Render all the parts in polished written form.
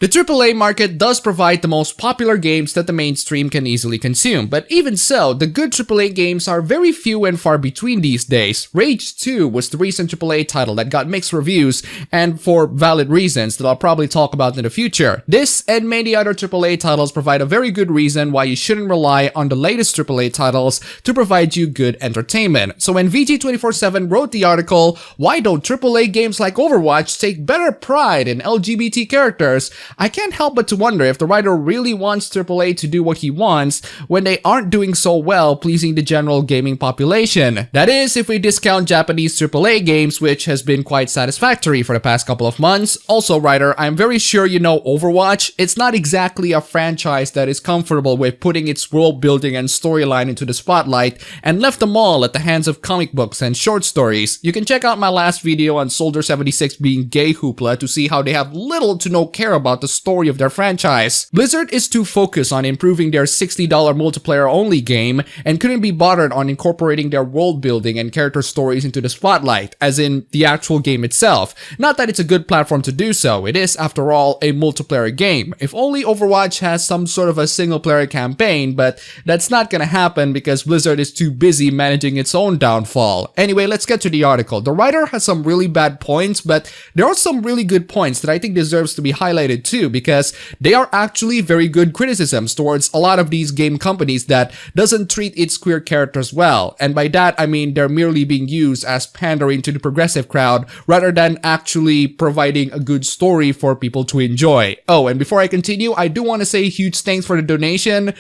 The AAA market does provide the most popular games that the mainstream can easily consume, but even so, the good AAA games are very few and far between these days. Rage 2 was the recent AAA title that got mixed reviews, and for valid reasons that I'll probably talk about in the future. This and many other AAA titles provide a very good reason why you shouldn't rely on the latest AAA titles to provide you good entertainment. So when VG247 wrote the article, "Why don't AAA games like Overwatch take better pride in LGBT characters?" I can't help but to wonder if the writer really wants AAA to do what he wants when they aren't doing so well pleasing the general gaming population. That is, if we discount Japanese AAA games, which has been quite satisfactory for the past couple of months. Also, writer, I'm very sure you know Overwatch. It's not exactly a franchise that is comfortable with putting its world building and storyline into the spotlight and left them all at the hands of comic books and short stories. You can check out my last video on Soldier 76 being gay hoopla to see how they have little to no care about the story of their franchise. Blizzard is too focused on improving their $60 multiplayer only game and couldn't be bothered on incorporating their world building and character stories into the spotlight, as in the actual game itself. Not that it's a good platform to do so, it is after all a multiplayer game. If only Overwatch has some sort of a single player campaign, but that's not gonna happen because Blizzard is too busy managing its own downfall. Anyway, let's get to the article. The writer has some really bad points, but there are some really good points that I think deserves to be highlighted too, because they are actually very good criticisms towards a lot of these game companies that doesn't treat its queer characters well. And by that, I mean they're merely being used as pandering to the progressive crowd rather than actually providing a good story for people to enjoy. Oh, and before I continue, I do want to say huge thanks for the donation.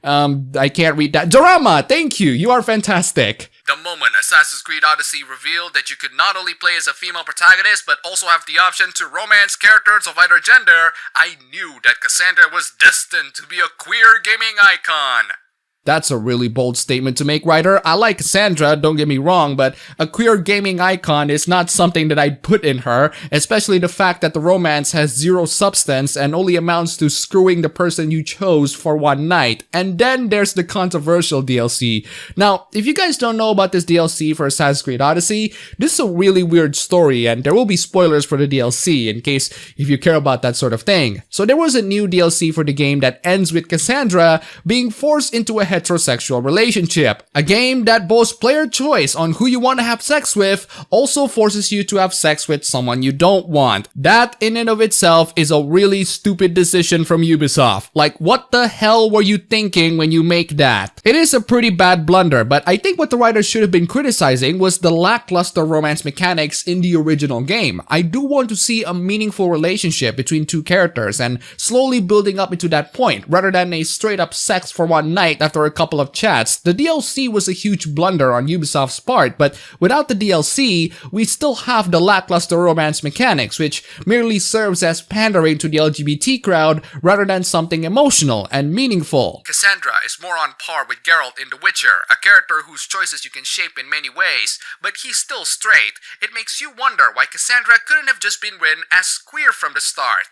I can't read that. Dorama, thank you. You are fantastic. The moment Assassin's Creed Odyssey revealed that you could not only play as a female protagonist, but also have the option to romance characters of either gender, I knew that Cassandra was destined to be a queer gaming icon. That's a really bold statement to make, writer. I like Cassandra, don't get me wrong, but a queer gaming icon is not something that I'd put in her, especially the fact that the romance has zero substance and only amounts to screwing the person you chose for one night. And then there's the controversial DLC. Now, if you guys don't know about this DLC for Assassin's Creed Odyssey, this is a really weird story, and there will be spoilers for the DLC in case if you care about that sort of thing. So there was a new DLC for the game that ends with Cassandra being forced into a heterosexual relationship. A game that boasts player choice on who you want to have sex with also forces you to have sex with someone you don't want. That in and of itself is a really stupid decision from Ubisoft. Like, what the hell were you thinking when you make that? It is a pretty bad blunder, but I think what the writer should have been criticizing was the lackluster romance mechanics in the original game. I do want to see a meaningful relationship between two characters and slowly building up into that point, rather than a straight up sex for one night after a couple of chats. The DLC was a huge blunder on Ubisoft's part, but without the DLC, we still have the lackluster romance mechanics, which merely serves as pandering to the LGBT crowd rather than something emotional and meaningful. Cassandra is more on par with Geralt in The Witcher, a character whose choices you can shape in many ways, but he's still straight. It makes you wonder why Cassandra couldn't have just been written as queer from the start.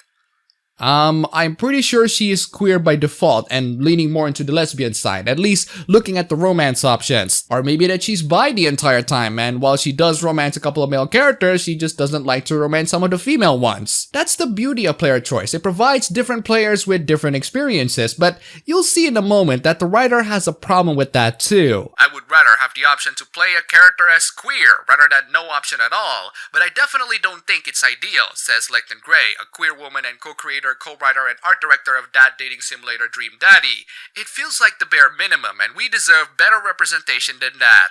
I'm pretty sure she is queer by default and leaning more into the lesbian side, at least looking at the romance options. Or maybe that she's bi the entire time, and while she does romance a couple of male characters, she just doesn't like to romance some of the female ones. That's the beauty of player choice. It provides different players with different experiences, but you'll see in a moment that the writer has a problem with that too. I would rather have the option to play a character as queer rather than no option at all, but I definitely don't think it's ideal, says Lecton Gray, a queer woman and co-creator, co-writer, and art director of Dad Dating Simulator Dream Daddy. It feels like the bare minimum, and we deserve better representation than that.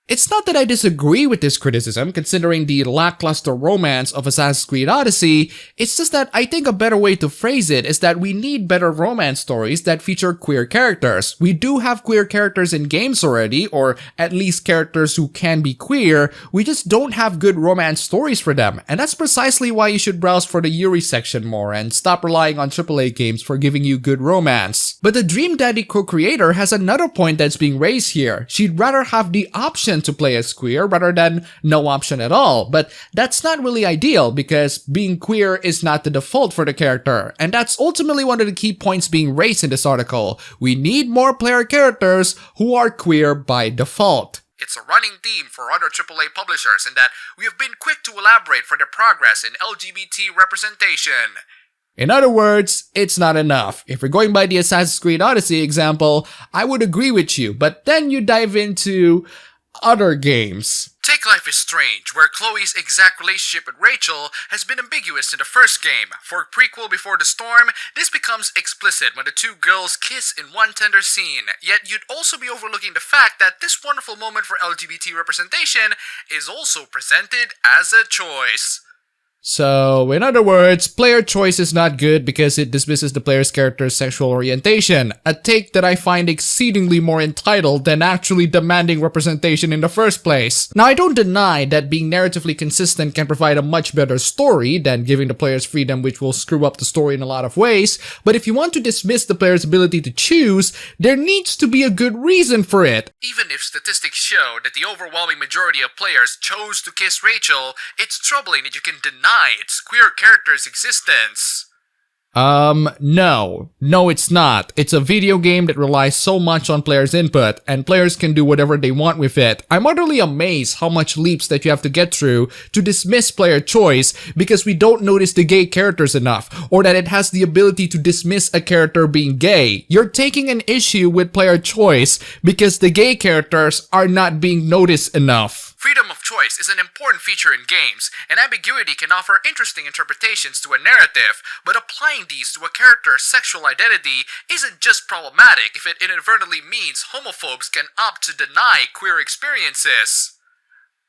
It's not that I disagree with this criticism, considering the lackluster romance of Assassin's Creed Odyssey. It's just that I think a better way to phrase it is that we need better romance stories that feature queer characters. We do have queer characters in games already, or at least characters who can be queer. We just don't have good romance stories for them, and that's precisely why you should browse for the Yuri section more and stop relying on AAA games for giving you good romance. But the Dream Daddy co-creator has another point that's being raised here. She'd rather have the option to play as queer rather than no option at all, but that's not really ideal because being queer is not the default for the character, and that's ultimately one of the key points being raised in this article. We need more player characters who are queer by default. It's a running theme for other AAA publishers in that we have been quick to elaborate for their progress in LGBT representation. In other words, it's not enough. If we're going by the Assassin's Creed Odyssey example, I would agree with you, but then you dive into other games. Take Life is Strange, where Chloe's exact relationship with Rachel has been ambiguous in the first game. For Prequel Before the Storm, this becomes explicit when the two girls kiss in one tender scene. Yet you'd also be overlooking the fact that this wonderful moment for LGBT representation is also presented as a choice. So, in other words, player choice is not good because it dismisses the player's character's sexual orientation, a take that I find exceedingly more entitled than actually demanding representation in the first place. Now, I don't deny that being narratively consistent can provide a much better story than giving the players freedom, which will screw up the story in a lot of ways, but if you want to dismiss the player's ability to choose, there needs to be a good reason for it. Even if statistics show that the overwhelming majority of players chose to kiss Rachel, it's troubling that you can deny its queer character's existence. No, it's not. It's a video game that relies so much on players' input, and players can do whatever they want with it. I'm utterly amazed how much leaps that you have to get through to dismiss player choice because we don't notice the gay characters enough, or that it has the ability to dismiss a character being gay. You're taking an issue with player choice because the gay characters are not being noticed enough. Freedom of choice is an important feature in games, and ambiguity can offer interesting interpretations to a narrative, but applying these to a character's sexual identity isn't just problematic if it inadvertently means homophobes can opt to deny queer experiences.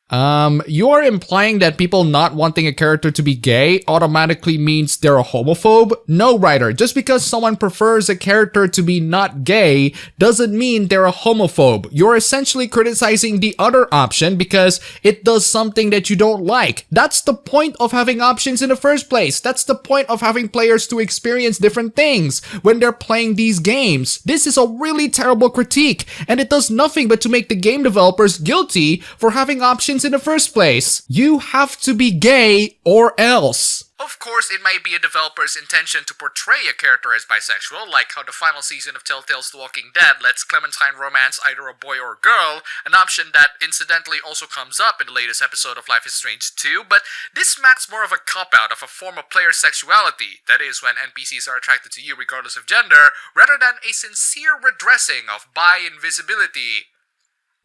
You're implying that people not wanting a character to be gay automatically means they're a homophobe? No, writer. Just because someone prefers a character to be not gay doesn't mean they're a homophobe. You're essentially criticizing the other option because it does something that you don't like. That's the point of having options in the first place. That's the point of having players to experience different things when they're playing these games. This is a really terrible critique, and it does nothing but to make the game developers guilty for having options in the first place. You have to be gay or else. Of course, it might be a developer's intention to portray a character as bisexual, like how the final season of Telltale's The Walking Dead lets Clementine romance either a boy or a girl, an option that incidentally also comes up in the latest episode of Life is Strange 2, but this smacks more of a cop-out of a form of player sexuality, that is, when NPCs are attracted to you regardless of gender, rather than a sincere redressing of bi-invisibility.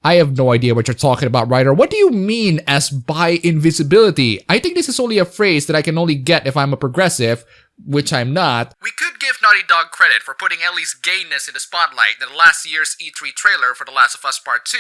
I have no idea what you're talking about, writer. What do you mean as by invisibility? I think this is only a phrase that I can only get if I'm a progressive, which I'm not. We could give Naughty Dog credit for putting Ellie's gayness in the spotlight in the last year's E3 trailer for The Last of Us Part 2.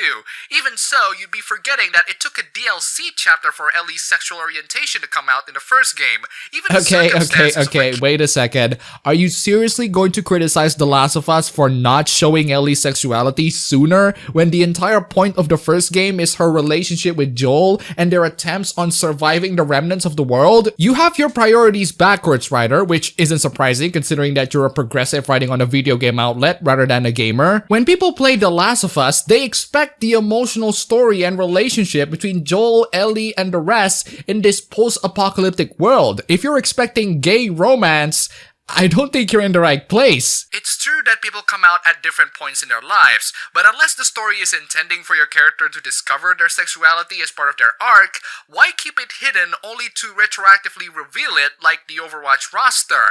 Even so, you'd be forgetting that it took a DLC chapter for Ellie's sexual orientation to come out in the first game. Even Okay, wait a second. Are you seriously going to criticize The Last of Us for not showing Ellie's sexuality sooner when the entire point of the first game is her relationship with Joel and their attempts on surviving the remnants of the world? You have your priorities backwards, writer, which isn't surprising considering that you're a progressive writing on a video game outlet rather than a gamer. When people play The Last of Us, they expect the emotional story and relationship between Joel, Ellie, and the rest in this post-apocalyptic world. If you're expecting gay romance, I don't think you're in the right place. It's true that people come out at different points in their lives, but unless the story is intending for your character to discover their sexuality as part of their arc, why keep it hidden only to retroactively reveal it like the Overwatch roster?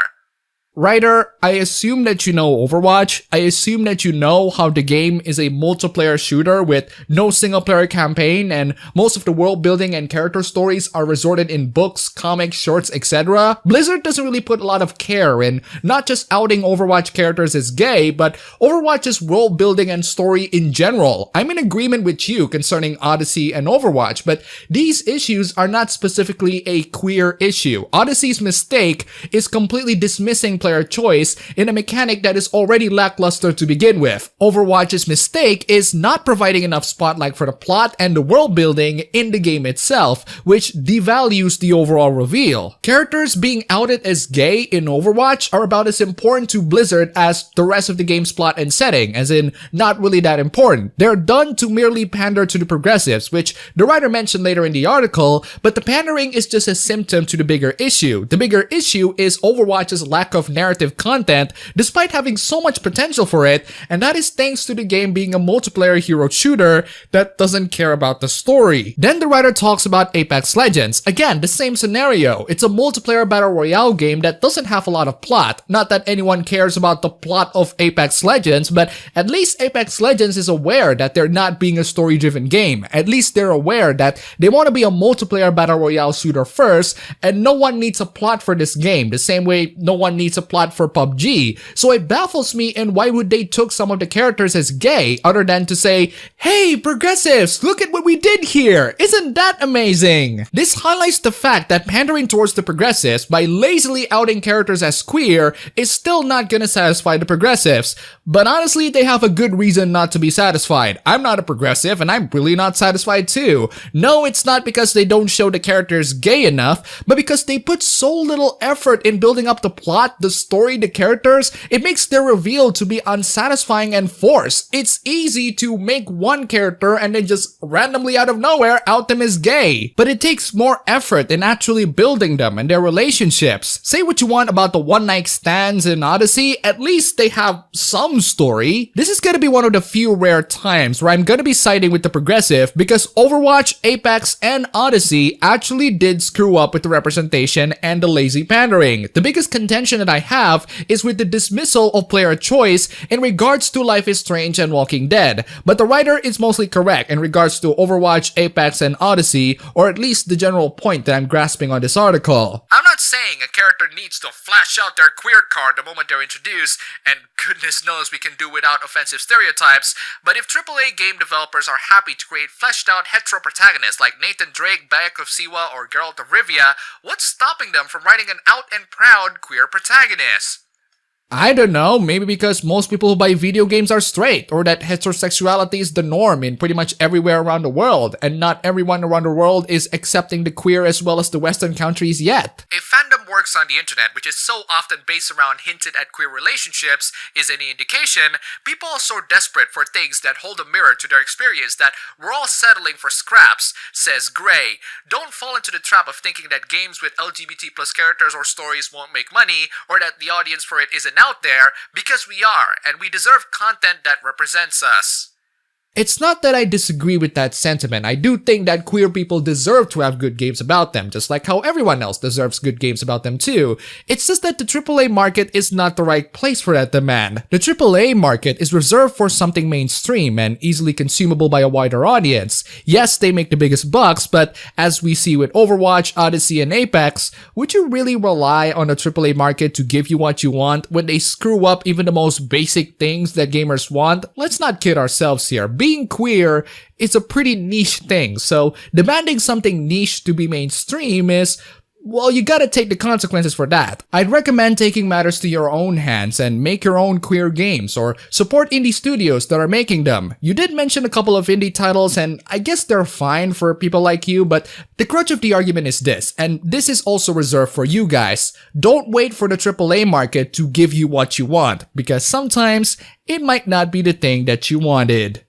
Writer, I assume that you know Overwatch. I assume that you know how the game is a multiplayer shooter with no single-player campaign, and most of the world building and character stories are resorted in books, comics, shorts, etc. Blizzard doesn't really put a lot of care in not just outing Overwatch characters as gay, but Overwatch's world building and story in general. I'm in agreement with you concerning Odyssey and Overwatch, but these issues are not specifically a queer issue. Odyssey's mistake is completely dismissing player choice in a mechanic that is already lackluster to begin with. Overwatch's mistake is not providing enough spotlight for the plot and the world building in the game itself, which devalues the overall reveal. Characters being outed as gay in Overwatch are about as important to Blizzard as the rest of the game's plot and setting, as in not really that important. They're done to merely pander to the progressives, which the writer mentioned later in the article, but the pandering is just a symptom to the bigger issue. The bigger issue is Overwatch's lack of narrative content despite having so much potential for it, and that is thanks to the game being a multiplayer hero shooter that doesn't care about the story. Then the writer talks about Apex Legends. Again, the same scenario. It's a multiplayer battle royale game that doesn't have a lot of plot. Not that anyone cares about the plot of Apex Legends, but at least Apex Legends is aware that they're not being a story-driven game. At least they're aware that they want to be a multiplayer battle royale shooter first, and no one needs a plot for this game, the same way no one needs a plot for PUBG. So it baffles me, and why would they took some of the characters as gay other than to say, hey progressives, look at what we did here, isn't that amazing? This highlights the fact that pandering towards the progressives by lazily outing characters as queer is still not gonna satisfy the progressives. But honestly, they have a good reason not to be satisfied. I'm not a progressive and I'm really not satisfied too. No, it's not because they don't show the characters gay enough, but because they put so little effort in building up the plot, the story, the characters, it makes their reveal to be unsatisfying and forced. It's easy to make one character and then just randomly out of nowhere out them as gay. But it takes more effort in actually building them and their relationships. Say what you want about the one-night stands in Odyssey, at least they have some story. This is gonna be one of the few rare times where I'm gonna be siding with the progressive because Overwatch, Apex, and Odyssey actually did screw up with the representation and the lazy pandering. The biggest contention that I have is with the dismissal of player choice in regards to Life is Strange and Walking Dead, but the writer is mostly correct in regards to Overwatch, Apex, and Odyssey, or at least the general point that I'm grasping on this article. I'm not saying a character needs to flash out their queer card the moment they're introduced, and goodness knows we can do without offensive stereotypes, but if AAA game developers are happy to create fleshed out hetero protagonists like Nathan Drake, Bayek of Siwa, or Geralt of Rivia, what's stopping them from writing an out and proud queer protagonist? I don't know, maybe because most people who buy video games are straight, or that heterosexuality is the norm in pretty much everywhere around the world, and not everyone around the world is accepting the queer as well as the Western countries yet. If fandom works on the internet, which is so often based around hinted at queer relationships, is any indication, people are so desperate for things that hold a mirror to their experience that we're all settling for scraps, says Gray. Don't fall into the trap of thinking that games with LGBT plus characters or stories won't make money, or that the audience for it isn't out there, because we are, and we deserve content that represents us. It's not that I disagree with that sentiment. I do think that queer people deserve to have good games about them, just like how everyone else deserves good games about them too. It's just that the AAA market is not the right place for that demand. The AAA market is reserved for something mainstream and easily consumable by a wider audience. Yes, they make the biggest bucks, but as we see with Overwatch, Odyssey, and Apex, would you really rely on the AAA market to give you what you want when they screw up even the most basic things that gamers want? Let's not kid ourselves here. Being queer is a pretty niche thing, so demanding something niche to be mainstream is, well, you gotta take the consequences for that. I'd recommend taking matters to your own hands and make your own queer games, or support indie studios that are making them. You did mention a couple of indie titles, and I guess they're fine for people like you, but the crutch of the argument is this, and this is also reserved for you guys. Don't wait for the AAA market to give you what you want, because sometimes it might not be the thing that you wanted.